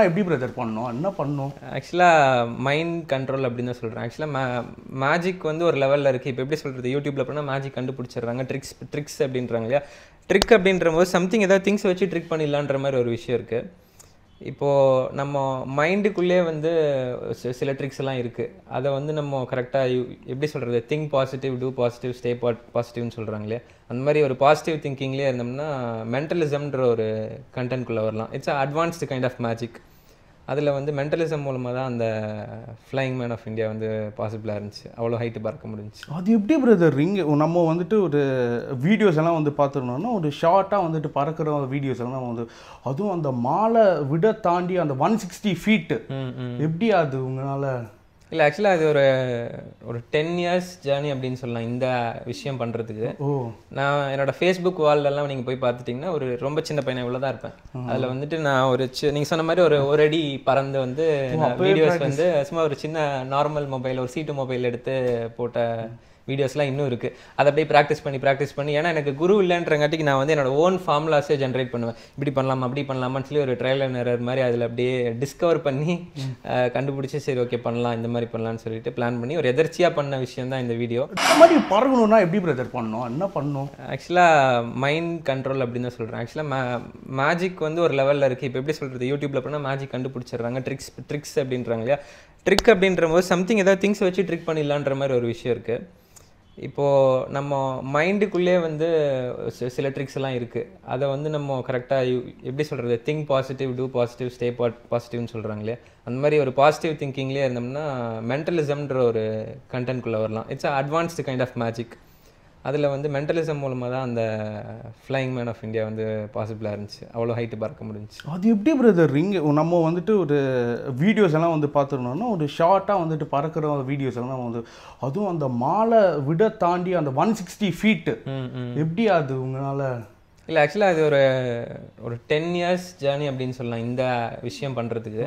எப்படி பிரதர் பண்ணோம்? என்ன பண்ணோம்? ஆக்சுவலாக மைண்ட் கண்ட்ரோல் அப்படின்னு தான் சொல்கிறேன். ஆக்சுவலாக மேஜிக் வந்து ஒரு லெவலில் இருக்குது. இப்போ எப்படி சொல்கிறது, யூடியூப்பில் போனால் மேஜிக் கண்டுபிடிச்சிடுறாங்க. ட்ரிக்ஸ் அப்படின்றாங்க இல்லையா. ட்ரிக் அப்படின்ற போது சம்திங் ஏதாவது திங்ஸ் வச்சு ட்ரிக் பண்ணிடலான்ற மாதிரி ஒரு விஷயம் இருக்குது. இப்போது நம்ம மைண்டுக்குள்ளே வந்து சில ட்ரிக்ஸ் எல்லாம் இருக்குது. அதை வந்து நம்ம கரெக்டாக எப்படி சொல்கிறது, think positive, do positive, stay பாசிட்டிவ்னு சொல்கிறாங்க இல்லையா. அந்த மாதிரி ஒரு பாசிட்டிவ் திங்கிங்லேயே இருந்தோம்னா மென்டலிசம்ன்ற ஒரு கண்டென்ட்குள்ளே வரலாம். It's advanced kind of magic. அதில் வந்து மென்டலிசம் மூலமாக தான் அந்த ஃப்ளையிங் மேன் ஆஃப் இந்தியா வந்து பாசிபிளாக இருந்துச்சு. அவ்வளோ ஹைட்டு பறக்க முடிஞ்சிச்சு. அது எப்படி பிரதர் நம்ம வந்துட்டு ஒரு வீடியோஸ் எல்லாம் வந்து பார்த்துருந்தோம்னா ஒரு ஷார்ட்டாக வந்துட்டு பறக்கிற வீடியோஸ் எல்லாம் வந்து அதுவும் அந்த மாலை விட தாண்டி அந்த 160 ஃபீட்டு எப்படி அது உங்களால்? இல்லை, ஆக்சுவலாக அது ஒரு 10 இயர்ஸ் ஜேர்னி அப்படின்னு சொல்லலாம் இந்த விஷயம் பண்ணுறதுக்கு. நான் என்னோட ஃபேஸ்புக் வால்லெல்லாம் நீங்கள் போய் பார்த்துட்டிங்கன்னா ஒரு ரொம்ப சின்ன பையனை இவ்வளோ தான் இருப்பேன். அதில் வந்துட்டு நான் நீங்கள் சொன்ன மாதிரி ஒரு அடி பறந்து வந்து வீடியோஸ் வந்து சும்மா ஒரு சின்ன நார்மல் மொபைல், ஒரு C2 மொபைல் எடுத்து போட்ட வீடியோஸ்லாம் இன்னும் இருக்குது. அதை அப்படியே ப்ராக்டிஸ் பண்ணி ஏன்னா எனக்கு குரு இல்லைன்றங்காட்டிக்கு நான் வந்து என்னோட ஓன் ஃபார்முலாஸே ஜென்ரேட் பண்ணுவேன். இப்படி பண்ணலாமா அப்படி பண்ணலாமான்னு சொல்லி ஒரு ட்ரையல் அண்ட் எரர் மாதிரி அதில் அப்படியே டிஸ்கவர் பண்ணி கண்டுபிடிச்சி சரி ஓகே பண்ணலாம், இந்த மாதிரி பண்ணலான்னு சொல்லிட்டு பிளான் பண்ணி ஒரு எதர்ச்சியாக பண்ண விஷயம் தான் இந்த வீடியோ. இந்த மாதிரி பறக்கணும்னா எப்படி பிரதர் பண்ணோம்? என்ன பண்ணோம்? ஆக்சுவலாக மைண்ட் கண்ட்ரோல் அப்படின்னு தான் சொல்கிறேன். ஆக்சுவலாக மேஜிக் வந்து ஒரு லெவலில் இருக்குது. இப்போ எப்படி சொல்கிறது, யூடியூப்பில் போனால் மேஜிக் கண்டுபிடிச்சிடுறாங்க. ட்ரிக்ஸ் அப்படின்றாங்க இல்லையா. ட்ரிக் அப்படின்ற போது சம்திங் ஏதாவது திங்ஸ் வச்சு ட்ரிக் பண்ணிடலான்ற மாதிரி ஒரு விஷயம் இருக்குது. இப்போது நம்ம மைண்டுக்குள்ளே வந்து சில ட்ரிக்ஸ் எல்லாம் இருக்குது. அதை வந்து நம்ம கரெக்டாக எப்படி சொல்கிறது, think positive, do positive, stay பாசிட்டிவ்னு சொல்கிறாங்க இல்லையா. அந்த மாதிரி ஒரு பாசிட்டிவ் திங்கிங்லேயே இருந்தோம்னா மென்டலிசம்ன்ற ஒரு கண்டென்ட்குள்ளே வரலாம். It's advanced kind of magic. அதில் வந்து மென்டலிசம் மூலமாக தான் அந்த ஃப்ளையிங் மேன் ஆஃப் இந்தியா வந்து பாசிபிளாக இருந்துச்சு. அவ்வளோ ஹைட்டு பறக்க முடிஞ்சிச்சு. அது எப்படி பிரதர் நம்ம வந்துட்டு ஒரு வீடியோஸ் எல்லாம் வந்து பார்த்துருந்தோம்னா ஒரு ஷார்ட்டாக வந்துட்டு பறக்கிற வீடியோஸ் எல்லாம் வந்து அதுவும் அந்த மாலை விட தாண்டி அந்த 160 ஃபீட்டு எப்படி அது உங்களால்? இல்லை, ஆக்சுவலாக அது ஒரு 10 இயர்ஸ் ஜேர்னி அப்படின்னு சொல்லலாம் இந்த விஷயம் பண்ணுறதுக்கு.